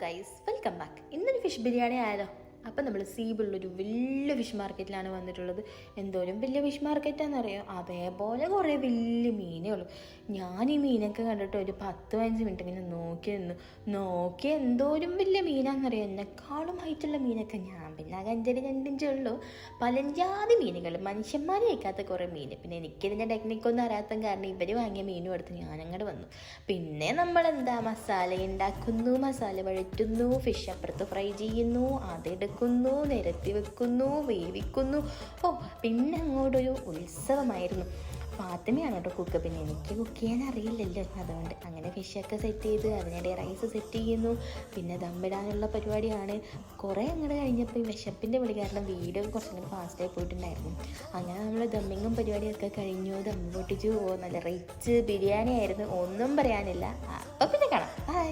Guys, welcome back. ഇന്നൊരു fish biryani ആയാലോ. അപ്പം നമ്മൾ സീബിളുള്ളൊരു വലിയ ഫിഷ് മാർക്കറ്റിലാണ് വന്നിട്ടുള്ളത്. എന്തോരം വലിയ ഫിഷ് മാർക്കറ്റാണെന്നറിയോ? അതേപോലെ കുറേ വലിയ മീനേ ഉള്ളൂ. ഞാൻ ഈ മീനൊക്കെ കണ്ടിട്ട് ഒരു 10-15 മിനിറ്റ് ഇങ്ങനെ നോക്കി എന്തോരം വലിയ മീനാണെന്നറിയോ? എന്നെക്കാളും ഹൈറ്റുള്ള മീനൊക്കെ. ഞാൻ പിന്നെ ആ 5 ഉള്ളൂ. പലജാതി മീനുകൾ, മനുഷ്യന്മാർ കഴിക്കാത്ത കുറേ മീൻ. പിന്നെ എനിക്കിതിൻ്റെ ടെക്നിക്കൊന്നും അറിയാത്ത കാരണം ഇവർ വാങ്ങിയ മീനും എടുത്ത് ഞാനങ്ങോട്ട് വന്നു. പിന്നെ നമ്മളെന്താ മസാല ഉണ്ടാക്കുന്നു, മസാല വഴറ്റുന്നു, ഫിഷ് അപ്പുറത്ത് ഫ്രൈ ചെയ്യുന്നു, അതെടുക്കുന്നു, നിരത്തി വെക്കുന്നു, വേവിക്കുന്നു. പിന്നെ അങ്ങോട്ടൊരു ഉത്സവമായിരുന്നു. ഫാത്തിമയാണ് കേട്ടോ കുക്ക്. പിന്നെ എനിക്ക് കുക്ക് ചെയ്യാൻ അറിയില്ലല്ലോ, അതുകൊണ്ട് അങ്ങനെ ഫിഷൊക്കെ സെറ്റ് ചെയ്ത് അതിനിടെ റൈസ് സെറ്റ് ചെയ്യുന്നു. പിന്നെ ദമ്മിടാനുള്ള പരിപാടിയാണ്. കുറേ അങ്ങോട്ട് കഴിഞ്ഞപ്പോൾ ഈ വിശപ്പിൻ്റെ വിളി കാരണം വീഡിയോ കുറച്ചുകൂടി ഫാസ്റ്റായി പോയിട്ടുണ്ടായിരുന്നു. അങ്ങനെ നമ്മൾ ദമ്മിങ്ങും പരിപാടിയൊക്കെ കഴിഞ്ഞു, ദമ്മ് പൊട്ടിച്ചു. നല്ല റിച്ച് ബിരിയാണി ആയിരുന്നു, ഒന്നും പറയാനില്ല. അപ്പം പിന്നെ കാണാം. ബൈ.